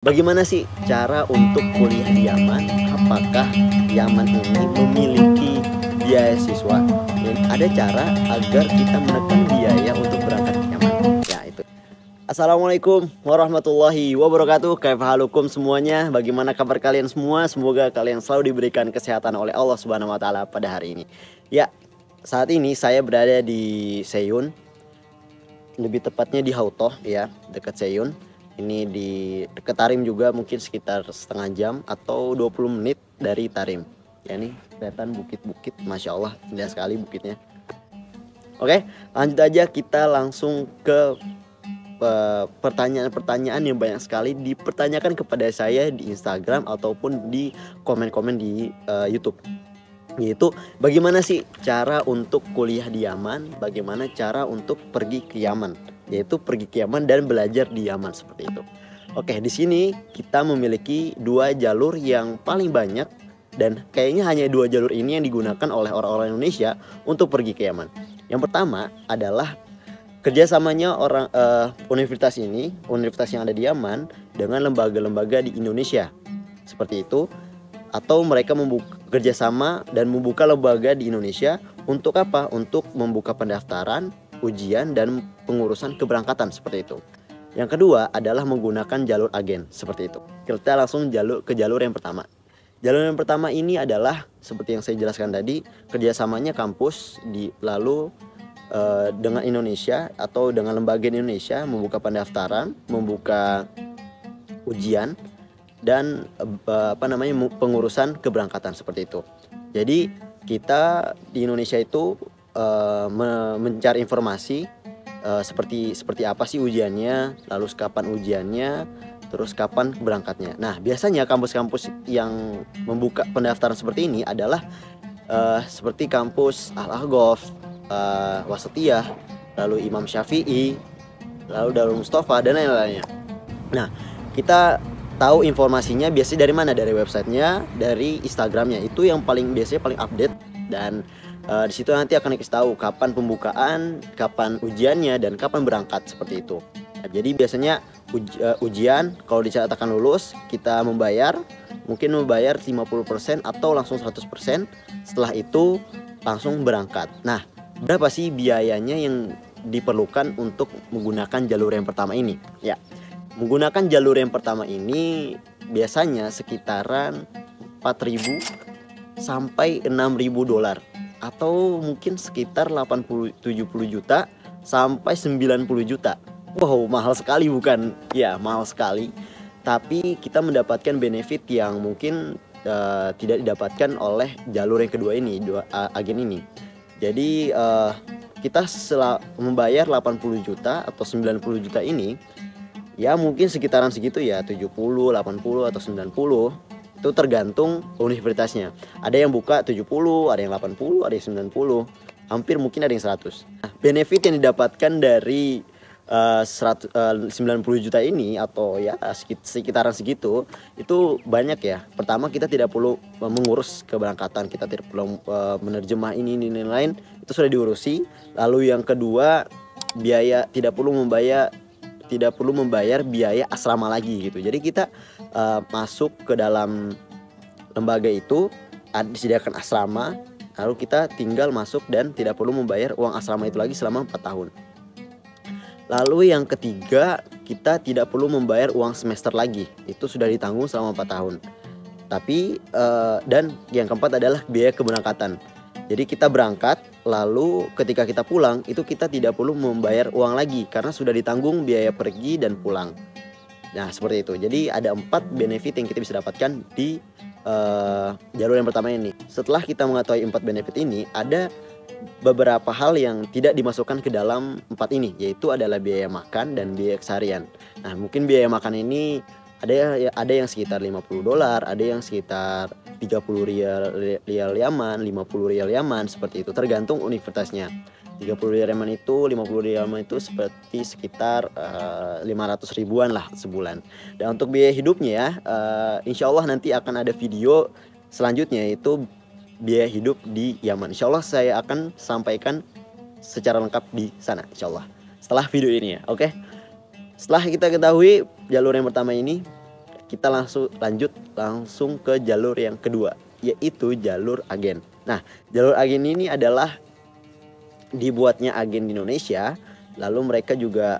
Bagaimana sih cara untuk kuliah di Yaman? Apakah Yaman ini memiliki biaya siswa? Dan ada cara agar kita menekan biaya untuk berangkat ke Yaman. Ya itu. Assalamualaikum warahmatullahi wabarakatuh. Kaifahalukum semuanya? Bagaimana kabar kalian semua? Semoga kalian selalu diberikan kesehatan oleh Allah Subhanahu wa taala pada hari ini. Ya, saat ini saya berada di Seiyun. Lebih tepatnya di Hautoh ya, dekat Seiyun. Ini di dekat Tarim juga, mungkin sekitar setengah jam atau 20 menit dari Tarim. Ya, ini kelihatan bukit-bukit, Masya Allah, indah sekali bukitnya. Oke, lanjut aja, kita langsung ke pertanyaan-pertanyaan yang banyak sekali dipertanyakan kepada saya di Instagram ataupun di komen-komen di YouTube. Yaitu bagaimana sih cara untuk kuliah di Yaman, bagaimana cara untuk pergi ke Yaman, yaitu pergi ke Yaman dan belajar di Yaman seperti itu. Oke, di sini kita memiliki dua jalur yang paling banyak dan kayaknya hanya dua jalur ini yang digunakan oleh orang-orang Indonesia untuk pergi ke Yaman. Yang pertama adalah kerjasamanya universitas yang ada di Yaman dengan lembaga-lembaga di Indonesia seperti itu, atau mereka kerjasama dan membuka lembaga di Indonesia untuk apa? Untuk membuka pendaftaran, ujian, dan pengurusan keberangkatan seperti itu. Yang kedua adalah menggunakan jalur agen seperti itu. Kita langsung ke jalur yang pertama. Jalur yang pertama ini adalah seperti yang saya jelaskan tadi, kerjasamanya kampus lalu dengan Indonesia atau dengan lembaga Indonesia membuka pendaftaran, membuka ujian, dan pengurusan keberangkatan seperti itu. Jadi kita di Indonesia itu mencari informasi seperti apa sih ujiannya, lalu kapan ujiannya, terus kapan berangkatnya. Nah, biasanya kampus-kampus yang membuka pendaftaran seperti ini adalah seperti kampus Al-Ahqaf, Wasatiyah, lalu Imam Syafi'i, lalu Darul Mustafa, dan lain-lainnya. Nah, kita tahu informasinya biasanya dari mana? Dari websitenya, dari Instagramnya. Itu yang biasanya paling update, dan di situ nanti akan dikasih tahu kapan pembukaan, kapan ujiannya, dan kapan berangkat seperti itu. Nah, jadi biasanya ujian kalau dicatatkan lulus kita mungkin membayar 50% atau langsung 100%. Setelah itu langsung berangkat. Nah, berapa sih biayanya yang diperlukan untuk menggunakan jalur yang pertama ini? Ya, menggunakan jalur yang pertama ini biasanya sekitaran 4.000 sampai 6.000 dolar, atau mungkin sekitar 80-70 juta sampai 90 juta. Wow, mahal sekali bukan? Ya, mahal sekali. Tapi kita mendapatkan benefit yang mungkin tidak didapatkan oleh jalur yang kedua ini, agen ini. Jadi kita membayar 80 juta atau 90 juta ini, ya mungkin sekitaran segitu ya, 70, 80, atau 90. Itu tergantung universitasnya. Ada yang buka 70, ada yang 80, ada yang 90. Hampir mungkin ada yang 100. Nah, benefit yang didapatkan dari 90 juta ini, atau ya sekitaran segitu, itu banyak ya. Pertama, kita tidak perlu mengurus keberangkatan, kita tidak perlu menerjemah ini lain, itu sudah diurusi. Lalu yang kedua, tidak perlu membayar biaya asrama lagi gitu. Jadi kita masuk ke dalam lembaga itu, disediakan asrama, lalu kita tinggal masuk dan tidak perlu membayar uang asrama itu lagi selama 4 tahun. Lalu yang ketiga, kita tidak perlu membayar uang semester lagi, itu sudah ditanggung selama 4 tahun. Tapi dan yang keempat adalah biaya keberangkatan. Jadi kita berangkat, lalu ketika kita pulang itu kita tidak perlu membayar uang lagi karena sudah ditanggung biaya pergi dan pulang. Nah, seperti itu. Jadi ada 4 benefit yang kita bisa dapatkan di jalur yang pertama ini. Setelah kita mengetahui 4 benefit ini, ada beberapa hal yang tidak dimasukkan ke dalam 4 ini, yaitu adalah biaya makan dan biaya keseharian. Nah, mungkin biaya makan ini ada yang sekitar 50 dolar, ada yang sekitar 30 rial Yaman, 50 rial Yaman, seperti itu, tergantung universitasnya. 30 rial Yaman itu, 50 rial Yaman itu seperti sekitar 500 ribuan lah sebulan. Dan untuk biaya hidupnya ya, insya Allah nanti akan ada video selanjutnya, yaitu biaya hidup di Yaman. Insya Allah saya akan sampaikan secara lengkap di sana, insya Allah, setelah video ini ya. Oke. Setelah kita ketahui jalur yang pertama ini, kita langsung ke jalur yang kedua, yaitu jalur agen. Nah, jalur agen ini adalah dibuatnya agen di Indonesia, lalu mereka juga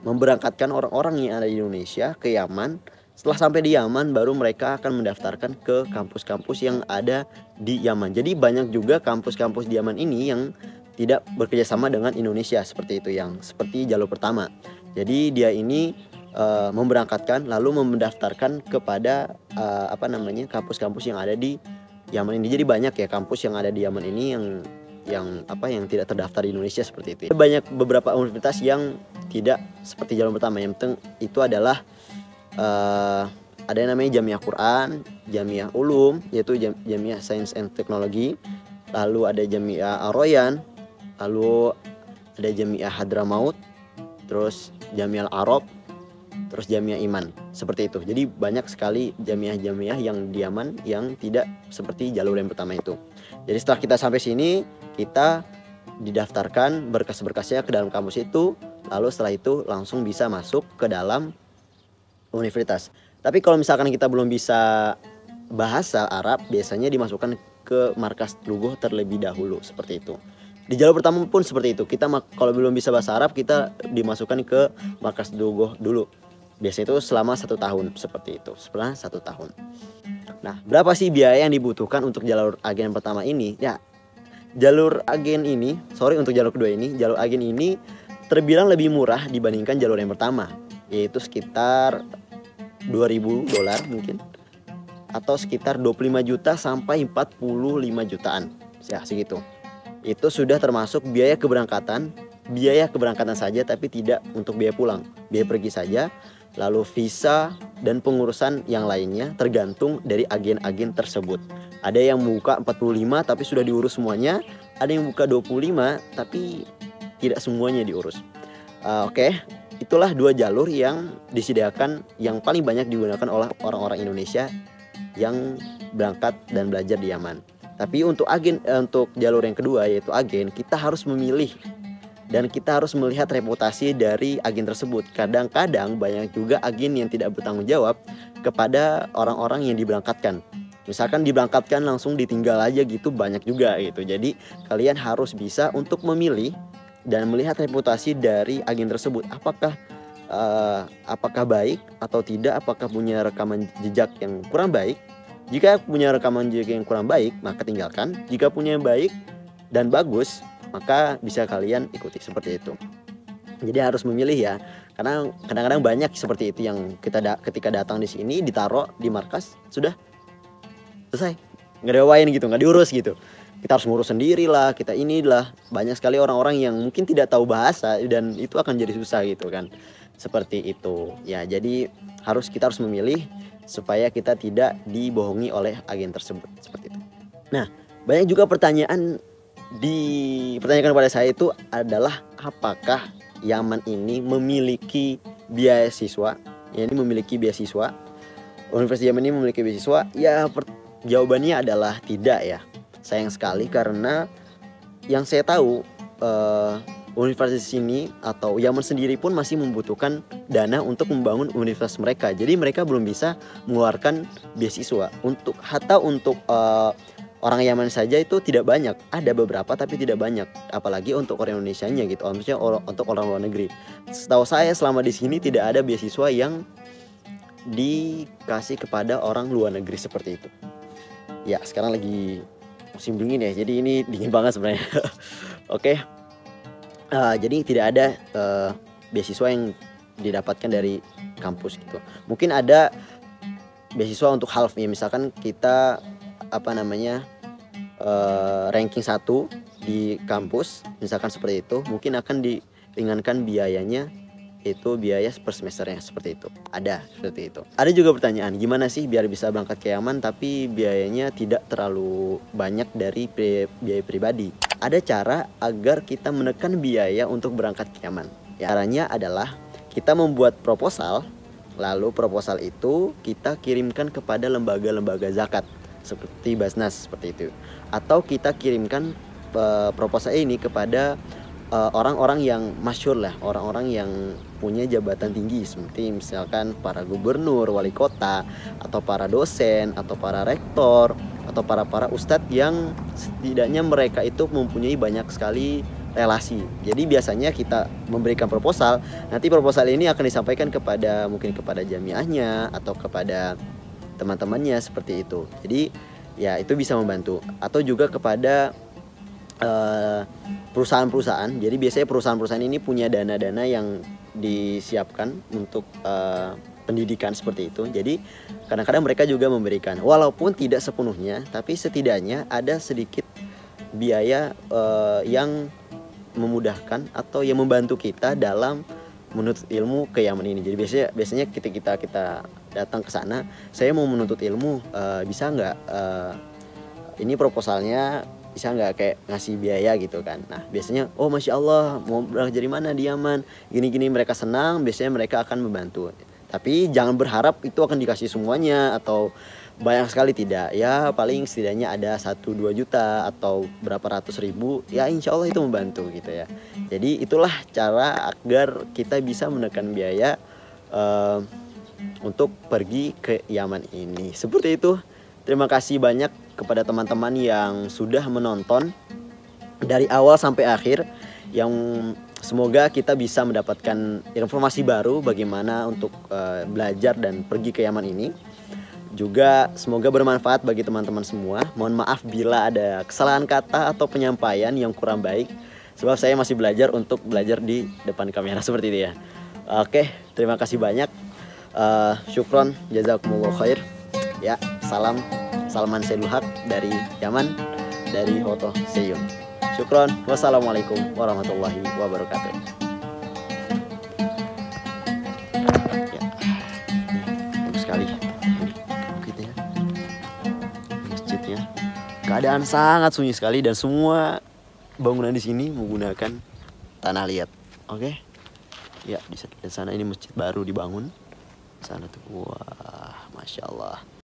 memberangkatkan orang-orang yang ada di Indonesia ke Yaman. Setelah sampai di Yaman, baru mereka akan mendaftarkan ke kampus-kampus yang ada di Yaman. Jadi banyak juga kampus-kampus di Yaman ini yang tidak bekerjasama dengan Indonesia, seperti itu, yang seperti jalur pertama. Jadi dia ini memberangkatkan lalu mendaftarkan kepada kampus-kampus yang ada di Yaman ini. Jadi banyak ya kampus yang ada di Yaman ini yang tidak terdaftar di Indonesia, seperti itu. Banyak beberapa universitas yang tidak seperti jalur pertama. Yang penting itu adalah ada yang namanya Jamiah Quran, Jamiah Ulum, yaitu Jamiah Sains and Teknologi, lalu ada Jamiah Ar-Royan, lalu ada Jamiah Hadramaut, terus Jamiah Al-Arab, terus Jamiah Iman, seperti itu. Jadi banyak sekali jamiah-jamiah yang di Yaman yang tidak seperti jalur yang pertama itu. Jadi setelah kita sampai sini, kita didaftarkan berkas-berkasnya ke dalam kampus itu, lalu setelah itu langsung bisa masuk ke dalam universitas. Tapi kalau misalkan kita belum bisa bahasa Arab, biasanya dimasukkan ke markas lughah terlebih dahulu, seperti itu. Di jalur pertama pun seperti itu. Kita kalau belum bisa bahasa Arab, kita dimasukkan ke markas lughah dulu. Biasanya itu selama 1 tahun, seperti itu. Setelah 1 tahun. Nah, berapa sih biaya yang dibutuhkan untuk jalur agen pertama ini? Ya, jalur agen ini, untuk jalur kedua ini, jalur agen ini terbilang lebih murah dibandingkan jalur yang pertama, yaitu sekitar $2.000 mungkin, atau sekitar 25 juta sampai 45 jutaan, ya segitu. Itu sudah termasuk biaya keberangkatan saja, tapi tidak untuk biaya pulang, biaya pergi saja, lalu visa dan pengurusan yang lainnya tergantung dari agen-agen tersebut. Ada yang buka 45 tapi sudah diurus semuanya, ada yang buka 25 tapi tidak semuanya diurus. Oke. Itulah 2 jalur yang disediakan, yang paling banyak digunakan oleh orang-orang Indonesia yang berangkat dan belajar di Yaman. Tapi untuk jalur yang kedua, yaitu agen, kita harus memilih dan kita harus melihat reputasi dari agen tersebut. Kadang-kadang banyak juga agen yang tidak bertanggung jawab kepada orang-orang yang diberangkatkan. Misalkan diberangkatkan langsung ditinggal aja gitu, banyak juga gitu. Jadi kalian harus bisa untuk memilih dan melihat reputasi dari agen tersebut, apakah baik atau tidak, apakah punya rekaman jejak yang kurang baik. Jika punya rekaman jejak yang kurang baik, maka tinggalkan. Jika punya yang baik dan bagus, maka bisa kalian ikuti, seperti itu. Jadi harus memilih ya, karena kadang-kadang banyak seperti itu yang ketika datang di sini ditaruh di markas, sudah selesai, nggak diawain gitu, nggak diurus gitu. Kita harus ngurus sendiri lah, banyak sekali orang-orang yang mungkin tidak tahu bahasa dan itu akan jadi susah gitu kan, seperti itu ya. Jadi kita harus memilih supaya kita tidak dibohongi oleh agen tersebut, seperti itu. Nah, banyak juga dipertanyakan kepada saya itu adalah apakah Yaman ini memiliki beasiswa? Universitas Yaman ini memiliki beasiswa? Ya, jawabannya adalah tidak ya. Sayang sekali, karena yang saya tahu universitas ini atau Yaman sendiri pun masih membutuhkan dana untuk membangun universitas mereka. Jadi mereka belum bisa mengeluarkan beasiswa untuk orang Yaman saja itu tidak banyak. Ada beberapa tapi tidak banyak, apalagi untuk orang Indonesianya gitu. Maksudnya untuk orang luar negeri. Setahu saya selama di sini tidak ada beasiswa yang dikasih kepada orang luar negeri, seperti itu. Ya, sekarang lagi musim dingin ya, jadi ini dingin banget sebenarnya. Oke. Jadi tidak ada beasiswa yang didapatkan dari kampus gitu. Mungkin ada beasiswa untuk half ya, misalkan kita ranking 1 di kampus, misalkan seperti itu, mungkin akan diringankan biayanya, itu biaya per semesternya, seperti itu. Ada seperti itu. Ada juga pertanyaan, gimana sih biar bisa berangkat ke Yaman tapi biayanya tidak terlalu banyak dari biaya pribadi? Ada cara agar kita menekan biaya untuk berangkat ke Yaman. Caranya adalah kita membuat proposal, lalu proposal itu kita kirimkan kepada lembaga-lembaga zakat seperti Basnas, seperti itu. Atau kita kirimkan proposal ini kepada orang-orang yang masyhur lah, orang-orang yang punya jabatan tinggi seperti misalkan para gubernur, wali kota, atau para dosen, atau para rektor, atau para ustadz yang setidaknya mereka itu mempunyai banyak sekali relasi. Jadi biasanya kita memberikan proposal, nanti proposal ini akan disampaikan kepada mungkin kepada jamiahnya atau kepada teman-temannya seperti itu. Jadi ya itu bisa membantu, atau juga kepada perusahaan-perusahaan. Jadi biasanya perusahaan-perusahaan ini punya dana-dana yang disiapkan untuk pendidikan seperti itu. Jadi kadang-kadang mereka juga memberikan, walaupun tidak sepenuhnya, tapi setidaknya ada sedikit biaya yang memudahkan atau yang membantu kita dalam menuntut ilmu ke Yaman ini. Jadi biasanya kita datang ke sana, saya mau menuntut ilmu, bisa nggak ini proposalnya, bisa nggak kayak ngasih biaya gitu kan. Nah biasanya oh masya Allah mau belajar di mana di Yaman, gini-gini, mereka senang, biasanya mereka akan membantu. Tapi jangan berharap itu akan dikasih semuanya atau banyak sekali, tidak. Ya paling setidaknya ada 1-2 juta atau berapa ratus ribu, ya insya Allah itu membantu gitu ya. Jadi itulah cara agar kita bisa menekan biaya untuk pergi ke Yaman ini. Seperti itu. Terima kasih banyak kepada teman-teman yang sudah menonton dari awal sampai akhir, yang semoga kita bisa mendapatkan informasi baru bagaimana untuk belajar dan pergi ke Yaman ini. Juga semoga bermanfaat bagi teman-teman semua. Mohon maaf bila ada kesalahan kata atau penyampaian yang kurang baik, sebab saya masih belajar untuk belajar di depan kamera seperti itu ya. Oke, terima kasih banyak. Syukron, jazakumullah khair. Ya, salam Salman Saidul Haq dari Yaman, dari Hoto Seyun. Syukron, wassalamualaikum warahmatullahi wabarakatuh. Ya, bagus sekali gitu ya, masjidnya. Keadaan sangat sunyi sekali dan semua bangunan di sini menggunakan tanah liat. Oke, ya di sana ini masjid baru dibangun. Sana tuh, wah, masya Allah.